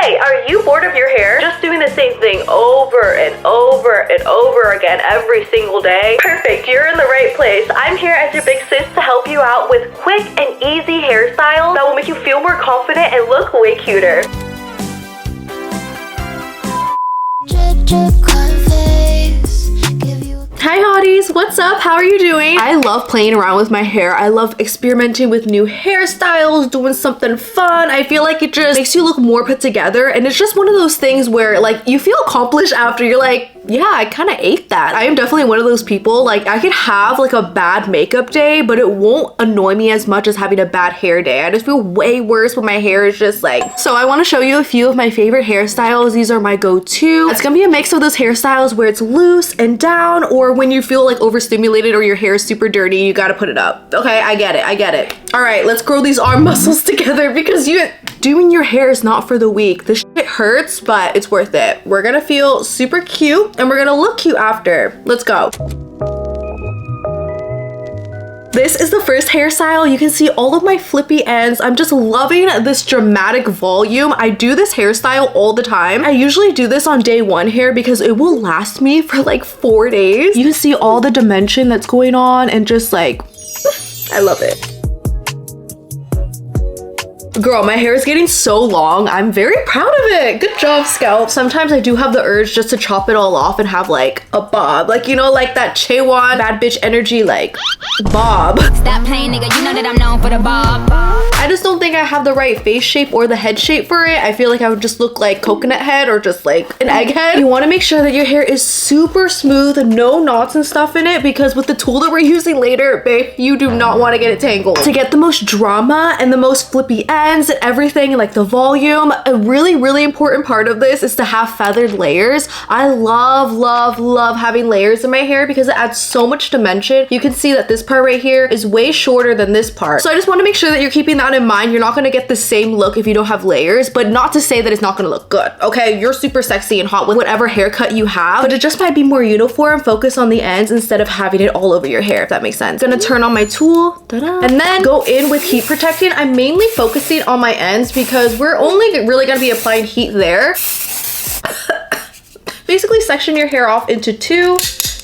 Hey, are you bored of your hair? Just doing the same thing over and over and over again every single day? Perfect, you're in the right place. I'm here as your big sis to help you out with quick and easy hairstyles that will make you feel more confident and look way cuter. Hi hotties, what's up? How are you doing? I love playing around with my hair. I love experimenting with new hairstyles, doing something fun. I feel like it just makes you look more put together, and it's just one of those things where like you feel accomplished after. You're like, yeah, I kind of ate that. I am definitely one of those people, like I could have like a bad makeup day, but it won't annoy me as much as having a bad hair day. I just feel way worse when my hair is just like, so I want to show you a few of my favorite hairstyles. These are my go-to. It's gonna be a mix of those hairstyles where it's loose and down, or when you feel like overstimulated or your hair is super dirty, you gotta put it up. Okay, I get it. All right, let's grow these arm muscles together because doing your hair is not for the weak. This shit hurts, but it's worth it. We're gonna feel super cute and we're gonna look cute after. Let's go. This is the first hairstyle. You can see all of my flippy ends. I'm just loving this dramatic volume. I do this hairstyle all the time. I usually do this on day one hair because it will last me for like 4 days. You can see all the dimension that's going on and just like, I love it. Girl, my hair is getting so long. I'm very proud of it. Good job, scalp. Sometimes I do have the urge just to chop it all off and have like a bob. Like, you know, like that Chaewon bad bitch energy, like bob. Stop playing, nigga. You know that I'm known for the bob. I just don't think I have the right face shape or the head shape for it. I feel like I would just look like coconut head or just like an egg head. You want to make sure that your hair is super smooth, no knots and stuff in it, because with the tool that we're using later, babe, you do not want to get it tangled. To get the most drama and the most flippy ends and everything, like the volume, a really important part of this is to have feathered layers. I love having layers in my hair because it adds so much dimension. You can see that this part right here is way shorter than this part. So I just want to make sure that you're keeping that in mind. You're not going to get the same look if you don't have layers, but not to say that it's not going to look good. Okay, you're super sexy and hot with whatever haircut you have, but it just might be more uniform. Focus on the ends instead of having it all over your hair, if that makes sense. Gonna turn on my tool, ta-da, and then go in with heat protectant. I'm mainly focusing on my ends because we're only really going to be applying heat there. Basically section your hair off into 2,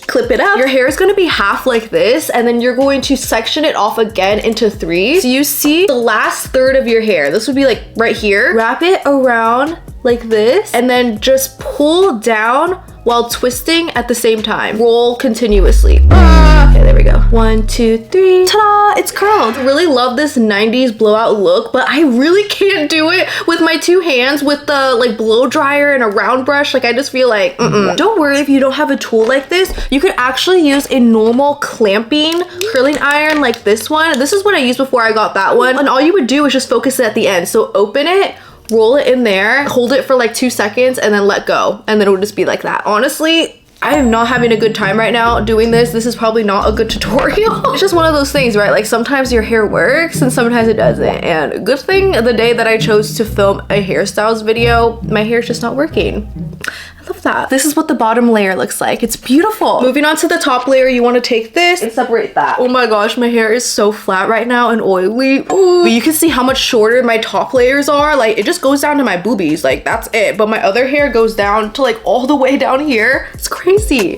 clip it up. Your hair is going to be half like this, and then you're going to section it off again into 3. So you see the last third of your hair, this would be like right here. Wrap it around like this and then just pull down while twisting at the same time. Roll continuously. Okay, there we go. 1, 2, 3. Ta-da! It's curled. I really love this 90s blowout look, but I really can't do it with my 2 hands with the like blow dryer and a round brush. Like I just feel like, Don't worry if you don't have a tool like this. You could actually use a normal clamping curling iron like this one. This is what I used before I got that one. And all you would do is just focus it at the end. So open it, roll it in there, hold it for like 2 seconds, and then let go. And then it would just be like that. Honestly, I am not having a good time right now doing this. This is probably not a good tutorial. It's just one of those things, right? Like sometimes your hair works and sometimes it doesn't. And good thing the day that I chose to film a hairstyles video, my hair's just not working. I love that. This is what the bottom layer looks like. It's beautiful. Moving on to the top layer, you want to take this and separate that. Oh my gosh, my hair is so flat right now and oily. Ooh. But you can see how much shorter my top layers are. Like it just goes down to my boobies. Like that's it. But my other hair goes down to like all the way down here. It's crazy.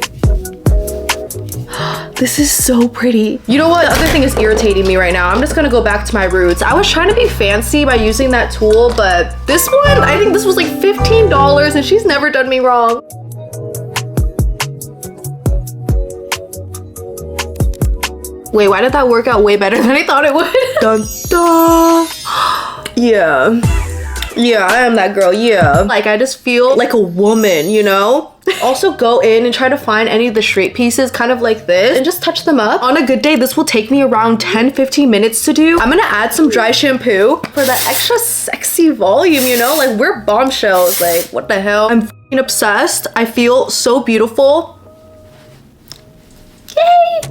This is so pretty. You know what? The other thing is irritating me right now. I'm just gonna go back to my roots. I was trying to be fancy by using that tool, but this one, I think this was like $15 and she's never done me wrong. Wait, why did that work out way better than I thought it would? Dun dun. Yeah, I am that girl, yeah. Like I just feel like a woman, you know? Also go in and try to find any of the straight pieces kind of like this and just touch them up. On a good day, this will take me around 10-15 minutes to do. I'm gonna add some dry shampoo for that extra sexy volume, you know? Like we're bombshells, like what the hell? I'm f***ing obsessed. I feel so beautiful. Yay!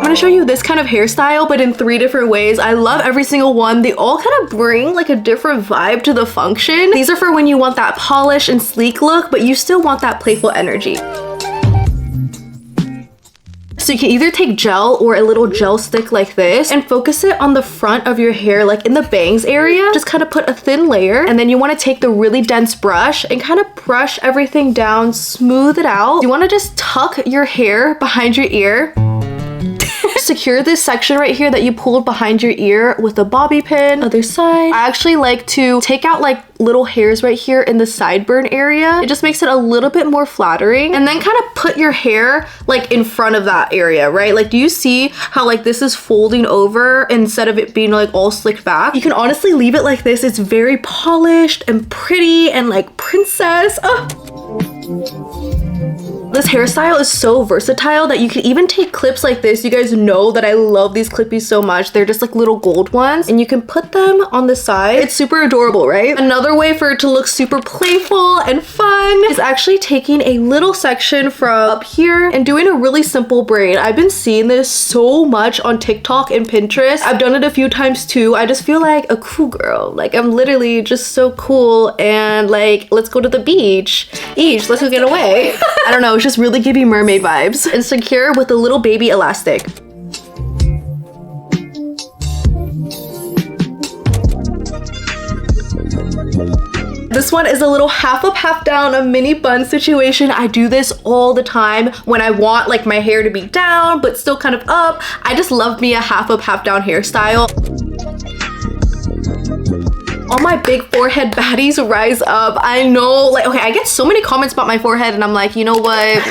I'm gonna show you this kind of hairstyle, but in 3 different ways. I love every single one. They all kind of bring like a different vibe to the function. These are for when you want that polish and sleek look, but you still want that playful energy. So you can either take gel or a little gel stick like this and focus it on the front of your hair, like in the bangs area. Just kind of put a thin layer, and then you want to take the really dense brush and kind of brush everything down, smooth it out. You want to just tuck your hair behind your ear. Secure this section right here that you pulled behind your ear with a bobby pin. Other side. I actually like to take out like little hairs right here in the sideburn area. It just makes it a little bit more flattering. And then kind of put your hair like in front of that area, right? Like, do you see how like this is folding over instead of it being like all slicked back? You can honestly leave it like this. It's very polished and pretty and like princess. This hairstyle is so versatile that you can even take clips like this. You guys know that I love these clippies so much. They're just like little gold ones, and you can put them on the side. It's super adorable, right? Another way for it to look super playful and fun is actually taking a little section from up here and doing a really simple braid. I've been seeing this so much on TikTok and Pinterest. I've done it a few times too. I just feel like a cool girl. Like, I'm literally just so cool, and like, let's go to the beach. Let's go get away. I don't know, it's just really giving mermaid vibes. And secure with a little baby elastic. This one is a little half up, half down, a mini bun situation. I do this all the time when I want like my hair to be down but still kind of up. I just love me a half up, half down hairstyle. All my big forehead baddies rise up. I know, like, okay, I get so many comments about my forehead, and I'm like, you know what?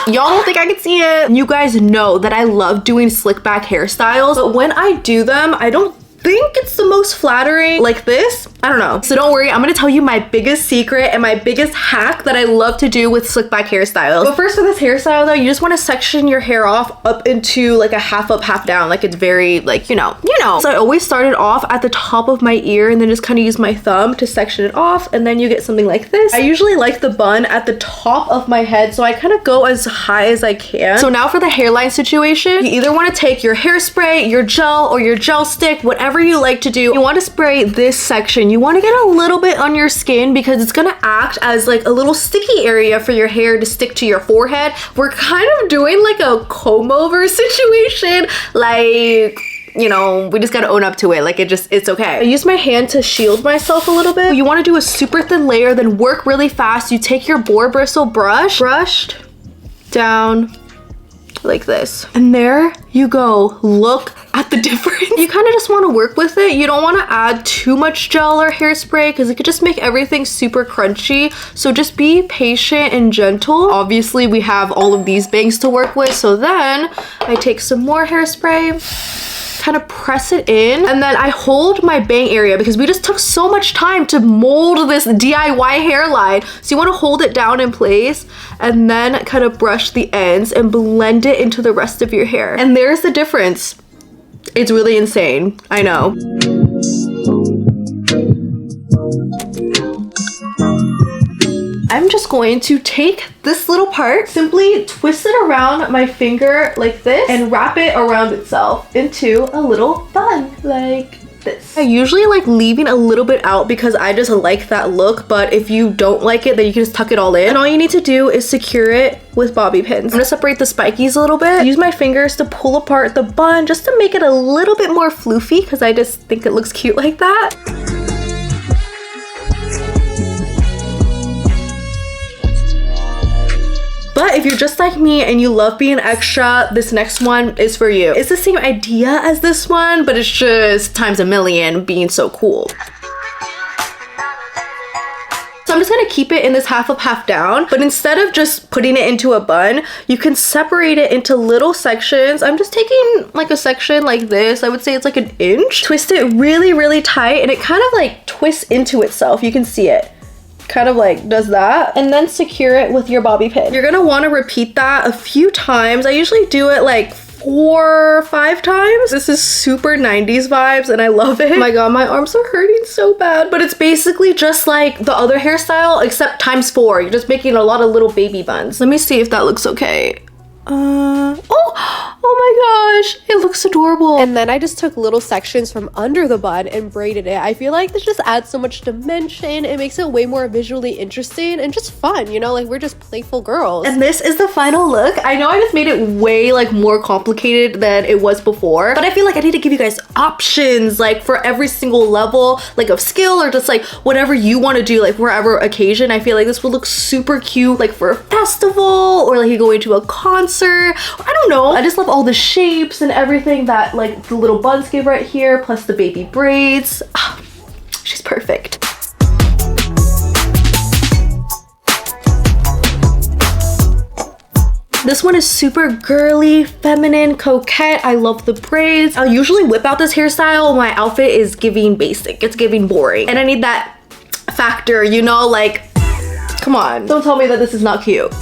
Y'all don't think I can see it. You guys know that I love doing slick back hairstyles, but when I do them, I don't think it's the most flattering like this. I don't know. So don't worry, I'm gonna tell you my biggest secret and my biggest hack that I love to do with slick back hairstyles. But first, for this hairstyle though, you just want to section your hair off up into like a half up, half down. Like, it's very like, you know. So I always started off at the top of my ear and then just kind of use my thumb to section it off, and then you get something like this. I usually like the bun at the top of my head, so I kind of go as high as I can. So now for the hairline situation, you either want to take your hairspray, your gel, or your gel stick, whatever you like to do. You want to spray this section. You want to get a little bit on your skin because it's going to act as like a little sticky area for your hair to stick to your forehead. We're kind of doing like a comb over situation. Like, you know, we just gotta own up to it. Like, it's okay. I use my hand to shield myself a little bit. You want to do a super thin layer, then work really fast. You take your boar bristle brush, brushed down like this, and there you go. Look at the difference. You kind of just want to work with it. You don't want to add too much gel or hairspray because it could just make everything super crunchy. So just be patient and gentle. Obviously, we have all of these bangs to work with, so then I take some more hairspray, kind of press it in, and then I hold my bang area because we just took so much time to mold this DIY hairline. So you want to hold it down in place and then kind of brush the ends and blend it into the rest of your hair. And there's the difference. It's really insane. I know. I'm just going to take this little part, simply twist it around my finger like this, and wrap it around itself into a little bun like this. I usually like leaving a little bit out because I just like that look, but if you don't like it, then you can just tuck it all in. And all you need to do is secure it with bobby pins. I'm gonna separate the spikies a little bit. Use my fingers to pull apart the bun just to make it a little bit more floofy because I just think it looks cute like that. But if you're just like me and you love being extra, this next one is for you. It's the same idea as this one, but it's just times a million being so cool. So I'm just gonna keep it in this half up, half down, but instead of just putting it into a bun, you can separate it into little sections. I'm just taking like a section like this. I would say it's like an inch. Twist it really, really tight, and it kind of like twists into itself. You can see it. Kind of like does that, and then secure it with your bobby pin. You're gonna want to repeat that a few times. I usually do it like 4 or 5 times. This is super 90s vibes and I love it. Oh my god, my arms are hurting so bad. But it's basically just like the other hairstyle except times 4. You're just making a lot of little baby buns. Let me see if that looks okay. Oh my gosh, it looks looks adorable. And then I just took little sections from under the bun and braided it. I feel like this just adds so much dimension. It makes it way more visually interesting and just fun, you know, like we're just playful girls. And this is the final look. I know I just made it way like more complicated than it was before, but I feel like I need to give you guys options like for every single level like of skill, or just like whatever you want to do, like wherever occasion. I feel like this would look super cute like for a festival, or like you go into a concert. I don't know. I just love all the shapes and everything that like the little buns give right here, plus the baby braids. She's perfect. This one is super girly, feminine, coquette. I love the braids. I'll usually whip out this hairstyle when my outfit is giving basic. It's giving boring. And I need that factor, you know, like, come on. Don't tell me that this is not cute.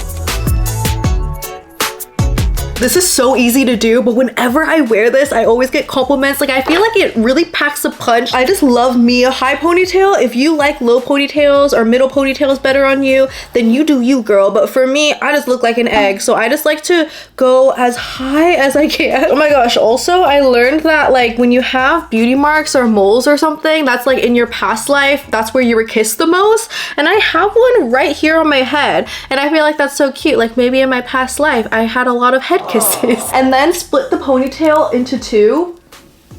This is so easy to do, but whenever I wear this, I always get compliments. Like, I feel like it really packs a punch. I just love me a high ponytail. If you like low ponytails or middle ponytails better on you, then you do you, girl. But for me, I just look like an egg. So I just like to go as high as I can. Oh my gosh. Also, I learned that like when you have beauty marks or moles or something, that's like in your past life, that's where you were kissed the most. And I have one right here on my head. And I feel like that's so cute. Like maybe in my past life, I had a lot of head kisses. And then split the ponytail into two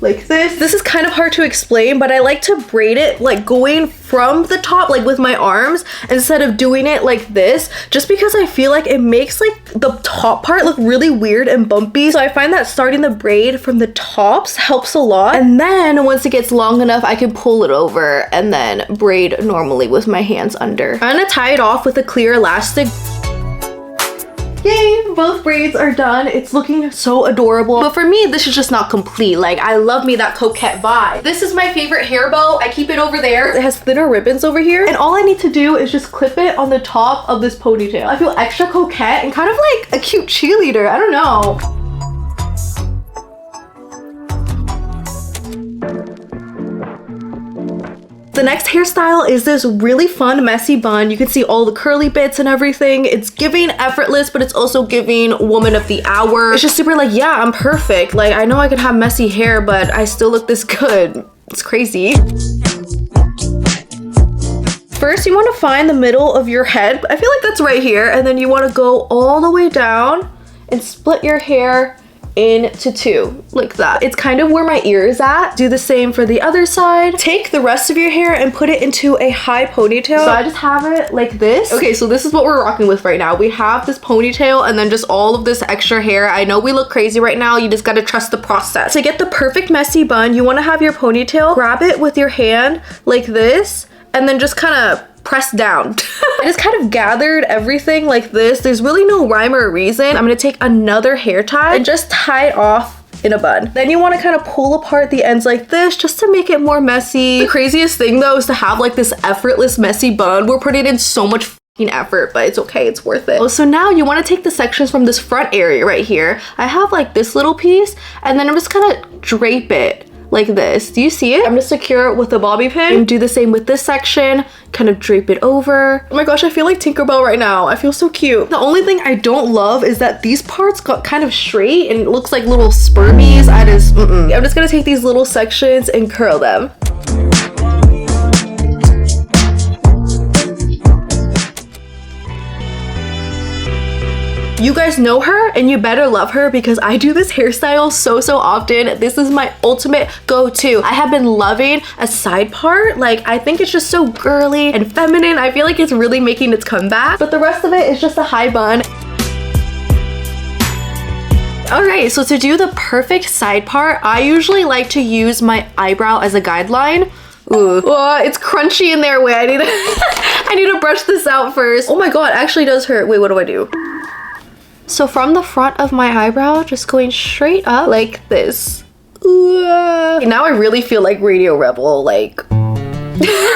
like this. This is kind of hard to explain, but I like to braid it like going from the top, like with my arms, instead of doing it like this, just because I feel like it makes like the top part look really weird and bumpy. So I find that starting the braid from the tops helps a lot. And then once it gets long enough, I can pull it over and then braid normally with my hands under. I'm gonna tie it off with a clear elastic. Yay, both braids are done. It's looking so adorable. But for me, this is just not complete. Like, I love me that coquette vibe. This is my favorite hair bow. I keep it over there. It has thinner ribbons over here. And all I need to do is just clip it on the top of this ponytail. I feel extra coquette and kind of like a cute cheerleader. I don't know. The next hairstyle is this really fun messy bun. You can see all the curly bits and everything. It's giving effortless, but it's also giving woman of the hour. It's just super like, yeah, I'm perfect. Like, I know I can have messy hair, but I still look this good. It's crazy. First, you want to find the middle of your head. I feel like that's right here. And then you want to go all the way down and split your hair into two like that. It's kind of where my ear is at. Do the same for the other side. Take the rest of your hair and put it into a high ponytail. So I just have it like this. Okay, so this is what we're rocking with right now. We have this ponytail and then just all of this extra hair. I know we look crazy right now. You just gotta trust the process. To get the perfect messy bun, you want to have your ponytail, grab it with your hand like this, and then just kind of press down. I just kind of gathered everything like this. There's really no rhyme or reason. I'm gonna take another hair tie and just tie it off in a bun. Then you want to kind of pull apart the ends like this just to make it more messy. The craziest thing though is to have like this effortless messy bun. We're putting in so much effort, but it's okay, it's worth it. So now you want to take the sections from this front area right here. I have like this little piece, and then I'm just gonna drape it like this. Do you see it? I'm gonna secure it with a bobby pin and do the same with this section, kind of drape it over. Oh my gosh, I feel like Tinkerbell right now. I feel so cute. The only thing I don't love is that these parts got kind of straight and it looks like little spermies. I'm just gonna take these little sections and curl them. You guys know her and you better love her because I do this hairstyle so often. This is my ultimate go-to. I have been loving a side part. Like, I think it's just so girly and feminine. I feel like it's really making its comeback, but the rest of it is just a high bun. Alright, so to do the perfect side part, I usually like to use my eyebrow as a guideline. Ooh. Oh, it's crunchy in there. Wait, I need to brush this out first. Oh my god, it actually does hurt. Wait, what do I do? So from the front of my eyebrow, just going straight up like this. Ooh. Now I really feel like Radio Rebel, like.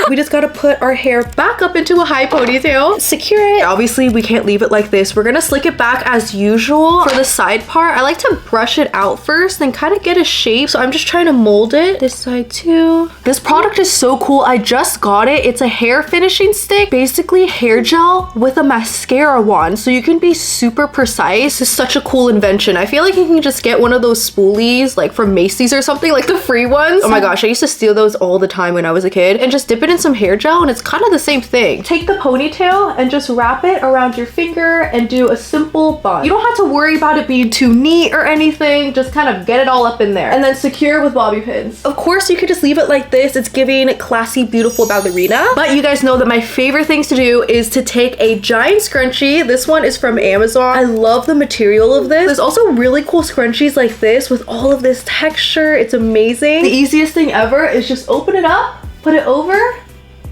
We just gotta put our hair back up into a high ponytail, secure it. Obviously, we can't leave it like this. We're gonna slick it back as usual. For the side part, I like to brush it out first, then kind of get a shape. So I'm just trying to mold it. This side too. This product is so cool. I just got it. It's a hair finishing stick, basically hair gel with a mascara wand. So you can be super precise. It's such a cool invention. I feel like you can just get one of those spoolies like from Macy's or something, like the free ones. Oh my gosh, I used to steal those all the time when I was a kid, and just dip it in some hair gel and it's kind of the same thing. Take the ponytail and just wrap it around your finger and do a simple bun. You don't have to worry about it being too neat or anything. Just kind of get it all up in there and then secure with bobby pins. Of course, you could just leave it like this. It's giving classy, beautiful ballerina. But you guys know that my favorite things to do is to take a giant scrunchie. This one is from Amazon. I love the material of this. There's also really cool scrunchies like this with all of this texture. It's amazing. The easiest thing ever is just open it up, put it over,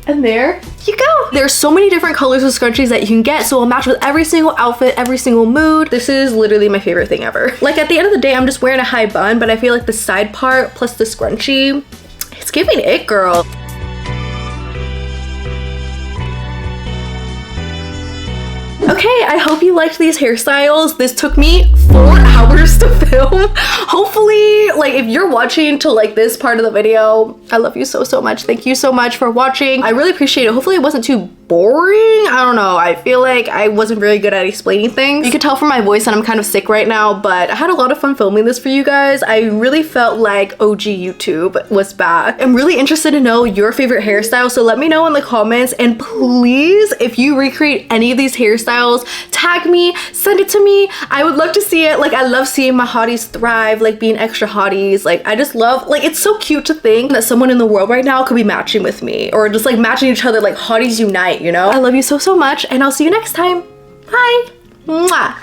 and there you go. There's so many different colors of scrunchies that you can get, so it'll match with every single outfit, every single mood. This is literally my favorite thing ever. Like at the end of the day, I'm just wearing a high bun, but I feel like the side part plus the scrunchie, it's giving it, girl. Okay, I hope you liked these hairstyles. This took me 4 hours to film. Hopefully, like if you're watching to like this part of the video, I love you so much. Thank you so much for watching. I really appreciate it. Hopefully it wasn't too boring. I don't know. I feel like I wasn't really good at explaining things. You can tell from my voice that I'm kind of sick right now, but I had a lot of fun filming this for you guys. I really felt like OG YouTube was back. I'm really interested to know your favorite hairstyle, so let me know in the comments, and please, if you recreate any of these hairstyles, tag me, send it to me. I would love to see it. Like I love seeing my hotties thrive, like being extra hotties. Like I just love, like it's so cute to think that someone in the world right now could be matching with me, or just like matching each other, like hotties unite, you know? I love you so much, and I'll see you next time. Bye. Mwah.